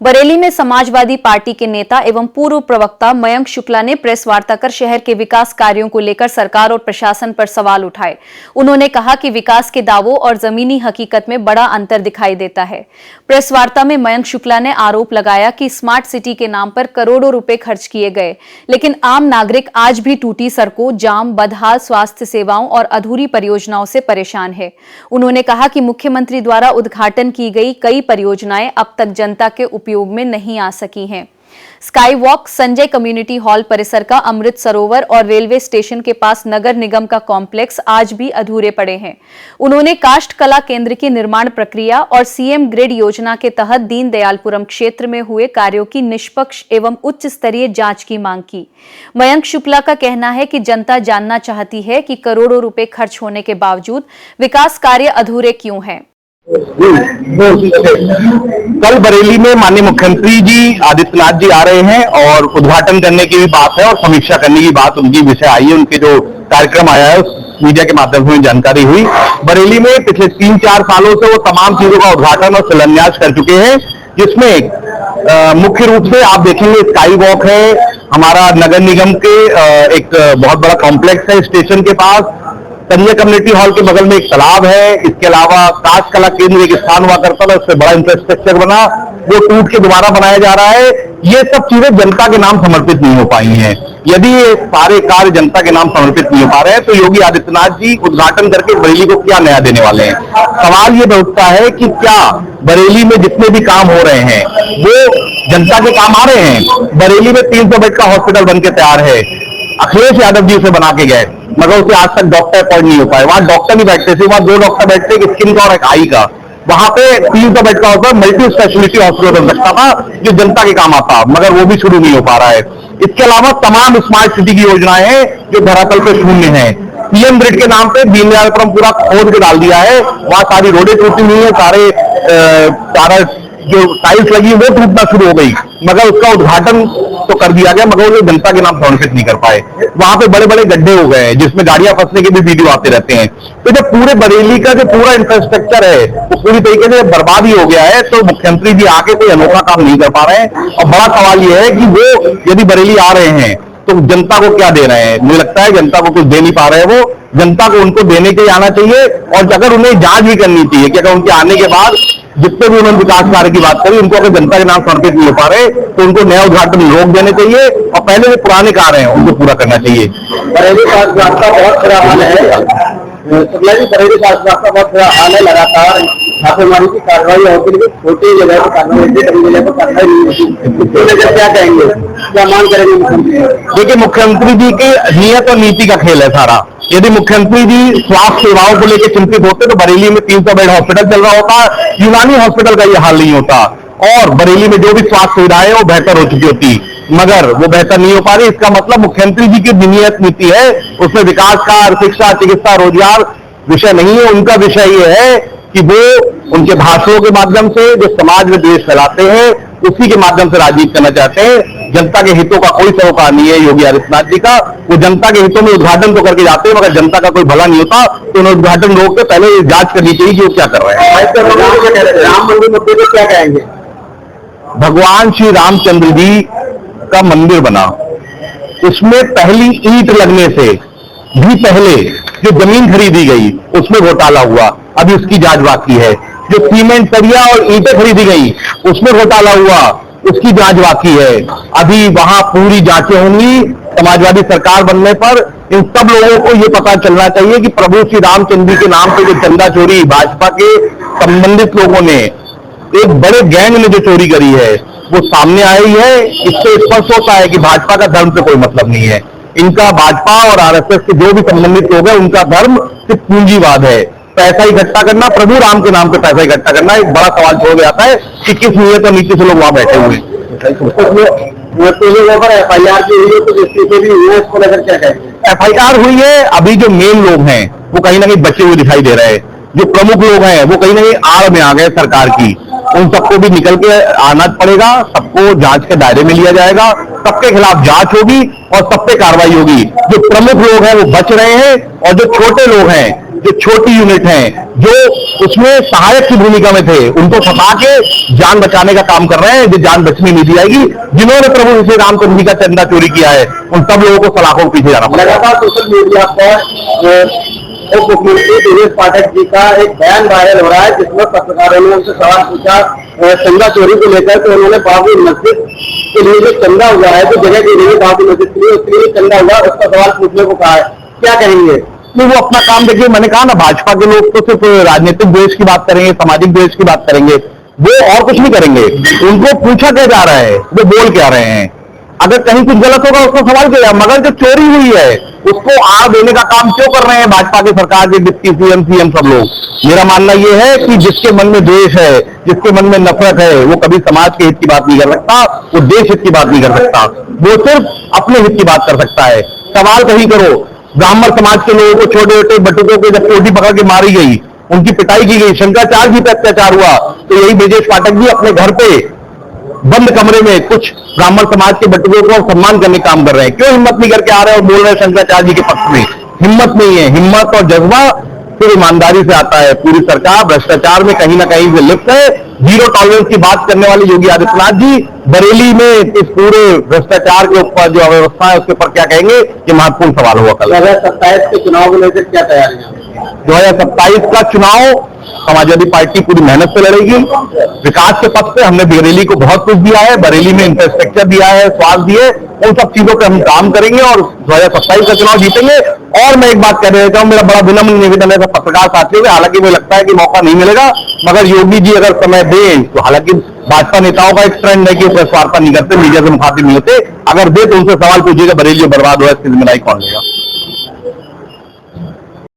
बरेली में समाजवादी पार्टी के नेता एवं पूर्व प्रवक्ता मयंक शुक्ला ने प्रेस वार्ता कर शहर के विकास कार्यों को लेकर सरकार और प्रशासन पर सवाल उठाए। उन्होंने कहा कि विकास के दावों और जमीनी हकीकत में बड़ा अंतर दिखाई देता है। प्रेस वार्ता में मयंक शुक्ला ने आरोप लगाया कि स्मार्ट सिटी के नाम पर करोड़ों रुपए खर्च किए गए, लेकिन आम नागरिक आज भी टूटी सड़कों, जाम, बदहाल स्वास्थ्य सेवाओं और अधूरी परियोजनाओं से परेशान है। उन्होंने कहा कि मुख्यमंत्री द्वारा उद्घाटन की गई कई परियोजनाएं अब तक जनता के उपयोग में नहीं आ सकी हैं। Sky walk, Sanjay community hall परिसर का अमृत सरोवर और रेलवे स्टेशन के पास नगर निगम का कॉम्प्लेक्स आज भी अधूरे पड़े हैं। उन्होंने काष्ठ कला केंद्र की निर्माण प्रक्रिया और सीएम ग्रिड योजना के तहत दीनदयालपुरम क्षेत्र में हुए कार्यों की निष्पक्ष एवं उच्च स्तरीय जांच की मांग की। मयंक शुक्ला का कहना है कि जनता जानना चाहती है कि करोड़ों रुपए खर्च होने के बावजूद विकास कार्य अधूरे क्यों हैं। कल बरेली में माननीय मुख्यमंत्री जी आदित्यनाथ जी आ रहे हैं और उद्घाटन करने की भी बात है और समीक्षा करने की बात उनकी विषय आई है। उनके जो कार्यक्रम आया है मीडिया के माध्यम से जानकारी हुई। बरेली में पिछले 3-4 सालों से वो तमाम चीजों का उद्घाटन और शिलान्यास कर चुके हैं, जिसमें मुख्य रूप से आप देखेंगे स्काई वॉक है, हमारा नगर निगम के एक बहुत बड़ा कॉम्प्लेक्स है स्टेशन के पास, संजय कम्युनिटी हॉल के बगल में एक तालाब है, इसके अलावा काष्ठ कला केंद्र एक स्थान हुआ करता था, उससे बड़ा इंफ्रास्ट्रक्चर बना, वो टूट के दोबारा बनाया जा रहा है। ये सब चीजें जनता के नाम समर्पित नहीं हो पाई हैं। यदि ये सारे कार्य जनता के नाम समर्पित नहीं हो पा रहे हैं तो योगी आदित्यनाथ जी उद्घाटन करके बरेली को क्या नया देने वाले हैं। सवाल ये उठता है कि क्या बरेली में जितने भी काम हो रहे हैं वो जनता के काम आ रहे हैं। बरेली में 300 बेड का हॉस्पिटल बनके तैयार है, अखिलेश यादव जी उसे बना के गए, मगर उसे आज तक डॉक्टर अपॉइंट नहीं हो पाए। वहां डॉक्टर नहीं बैठते थे, वहां 2 डॉक्टर बैठते, एक स्किन का और एक आई का। वहां पे 300 बेड का होता मल्टी स्पेशलिटी हॉस्पिटल बन सकता था जो जनता के काम आता, मगर वो भी शुरू नहीं हो पा रहा है। इसके अलावा तमाम स्मार्ट सिटी की योजनाएं हैं जो धरातल पे शून्य है। पीएम ग्रिड के नाम पे दीनदयालपुरम पूरा खोद के डाल दिया है, वहां सारी रोडें टूटी हुई है, सारा जो टाइल्स लगी वो टूटना शुरू हो गई, मगर उसका उद्घाटन तो कर दिया गया, मगर वो जनता के नाम समर्पित नहीं कर पाए। वहां पे बड़े बड़े गड्ढे हो गए जिसमें गाड़ियां फंसने के भी वीडियो आते रहते हैं। तो जब पूरे बरेली का जो पूरा इंफ्रास्ट्रक्चर है वो पूरी तरीके से बर्बाद ही हो गया है, तो मुख्यमंत्री जी आके कोई अनोखा काम नहीं कर पा रहे हैं। और बड़ा सवाल यह है कि वो यदि बरेली आ रहे हैं तो जनता को क्या दे रहे हैं। मुझे लगता है जनता को कुछ दे नहीं पा रहे हैं। वो जनता को उनको देने के लिए आना चाहिए, और अगर उन्हें जांच भी करनी चाहिए कि अगर उनके आने के बाद जितने भी उन्होंने विकास कार्य की बात करी उनको अगर जनता के नाम समर्पित नहीं हो पा रहे तो उनको नया उद्घाटन रोक देने चाहिए और पहले जो पुराने कार्य हैं उनको पूरा करना चाहिए। बरेली का बहुत बुरा हाल है, बरेली का बहुत बुरा हाल है। लगातार छापेमारी की कार्रवाई होती है, छोटी जगह पर कार्रवाई होती है, बड़ी जगह पर कार्रवाई नहीं होती। इसकी वजह क्या कहेंगे, क्या मांग करेंगे मुख्यमंत्री? देखिए, मुख्यमंत्री जी की नियत और नीति का खेल है सारा। यदि मुख्यमंत्री जी स्वास्थ्य सेवाओं को लेकर चिंतित होते तो बरेली में 300 बेड हॉस्पिटल चल रहा होता, यूनानी हॉस्पिटल का ये हाल नहीं होता, और बरेली में जो भी स्वास्थ्य सुविधाएं वो बेहतर हो चुकी होती, मगर वो बेहतर नहीं हो पा रही। इसका मतलब मुख्यमंत्री जी की नियत नीति है, उसमें विकास कार्य, शिक्षा, चिकित्सा, रोजगार विषय नहीं है। उनका विषय ये है कि वो उनके भाषणों के माध्यम से जो समाज में द्वेष फैलाते हैं उसी के माध्यम से राजनीति करना चाहते हैं। जनता के हितों का कोई सरोकार नहीं है योगी आदित्यनाथ जी का। वो जनता के हितों में उद्घाटन तो करके जाते हैं, मगर जनता का कोई भला नहीं होता, तो उन्हें उद्घाटन रोक के पहले जांच करनी चाहिए कि वो क्या कर रहे हैं। राम मंदिर मुद्दे पर क्या कहेंगे? भगवान श्री रामचंद्र जी का मंदिर बना, उसमें पहली ईंट लगने से भी पहले जो जमीन खरीदी गई उसमें घोटाला हुआ, अभी उसकी जांच बाकी है। जो सीमेंट, सरिया और ईंटें खरीदी गई उसमें घोटाला हुआ, उसकी जांच बाकी है। अभी वहां पूरी जांचें होंगी। समाजवादी सरकार बनने पर इन सब लोगों को यह पता चलना चाहिए कि प्रभु श्री रामचंद्र जी के नाम पे जो चंदा चोरी भाजपा के संबंधित लोगों ने, एक बड़े गैंग ने जो चोरी करी है वो सामने आई है। इससे स्पष्ट होता है कि भाजपा का धर्म से कोई मतलब नहीं है। इनका भाजपा और आरएसएस के जो भी संबंधित लोग हैं उनका धर्म सिर्फ पूंजीवाद है, पैसा इकट्ठा करना, प्रभु राम के नाम पे पैसा इकट्ठा करना। एक बड़ा सवाल छोड़ जाता है कि किस नियत और नीति से लोग वहां बैठे हुए हैं। FIR की हुई है तो इस्तीफे भी हुए, इसको लेकर क्या कहेंगे? FIR हुई है, अभी जो मेन लोग हैं वो कहीं ना कहीं बचे हुए दिखाई दे रहे हैं। जो प्रमुख लोग हैं वो कहीं ना कहीं आड़ में आ गए सरकार की, उन सबको भी निकल के आना पड़ेगा, सबको जांच के दायरे में लिया जाएगा, सबके खिलाफ जांच होगी और सब पे कार्रवाई होगी। जो प्रमुख लोग हैं वो बच रहे हैं और जो छोटे लोग हैं जो छोटी यूनिट हैं, जो उसमें सहायक की भूमिका में थे, उनको फंसा के जान बचाने का काम कर रहे हैं, जो जान बचने नहीं दी जाएगी। जिन्होंने प्रभु श्री रामचंद्र जी का चंदा चोरी किया है, उन सब लोगों को सलाखों के पीछे जाना पड़ेगा। लगातार सोशल मीडिया पर उप मुख्यमंत्री दिनेश पाठक जी का एक बयान वायरल हो रहा है, जिसमें पत्रकारों ने उनसे सवाल पूछा चंदा चोरी को लेकर, तो उन्होंने बाबरी मस्जिद के लिए जो चंदा हुआ है, जो जगह के लिए बाबरी मस्जिद के लिए उसके लिए चंदा हुआ, उसका सवाल पूछने को कहा है। क्या कहेंगे? नहीं, वो अपना काम देखिए, मैंने कहा ना, भाजपा के लोग तो सिर्फ राजनीतिक द्वेष की बात करेंगे, सामाजिक द्वेष की बात करेंगे, वो और कुछ नहीं करेंगे। उनको पूछा क्या जा रहा है, वो बोल क्या रहे हैं। अगर कहीं कुछ गलत होगा उसको सवाल किया, मगर जो चोरी हुई है उसको आड़ देने का काम क्यों कर रहे हैं भाजपा की सरकार के डिप्टी सीएम सब लोग। मेरा मानना यह है कि जिसके मन में द्वेष है, जिसके मन में नफरत है, वो कभी समाज के हित की बात नहीं कर सकता, वो देश हित की बात नहीं कर सकता, वो सिर्फ अपने हित की बात कर सकता है। सवाल कहीं करो, ब्राह्मण समाज के लोगों को, छोटे छोटे बटुकों को जब कोठी पकड़ के मारी गई, उनकी पिटाई की गई, शंकराचार्य जी पे अत्याचार हुआ, तो यही ब्रजेश पाठक जी अपने घर पे बंद कमरे में कुछ ब्राह्मण समाज के बटुकों को सम्मान करने का काम कर रहे हैं। क्यों हिम्मत नहीं करके आ रहे हैं और बोल रहे हैं शंकराचार्य जी के पक्ष में? हिम्मत नहीं है। हिम्मत और जज्बा सिर्फ ईमानदारी से आता है। पूरी सरकार भ्रष्टाचार में कहीं ना कहीं से लिप्त है। जीरो टॉलरेंस की बात करने वाले योगी आदित्यनाथ जी बरेली में इस पूरे भ्रष्टाचार के ऊपर जो अव्यवस्था है उसके ऊपर क्या कहेंगे, ये महत्वपूर्ण सवाल होगा कल। 2027 के चुनाव को लेकर क्या तैयारियां? 2027 का चुनाव समाजवादी पार्टी पूरी मेहनत से लड़ेगी। विकास के पथ पे हमने बरेली को बहुत कुछ दिया है, बरेली में इंफ्रास्ट्रक्चर दिया है, स्वास्थ्य दिए, उन सब चीजों पे हम काम करेंगे और 2027 का चुनाव जीतेंगे। और मैं एक बात कह देता हूं, मेरा बड़ा विनम्र निवेदन है सब पत्रकार साथियों से, हालांकि मुझे लगता है कि मौका नहीं मिलेगा, मगर योगी जी अगर समय दें तो, हालांकि भाजपा नेताओं का एक ट्रेंड है कि वो प्रेस वार्ता नहीं करते, मीडिया से मुखातिब नहीं होते, अगर दे तो उनसे सवाल पूछिएगा बरेली जो बर्बाद हुआ इसकी जिम्मेदारी कौन लेगा।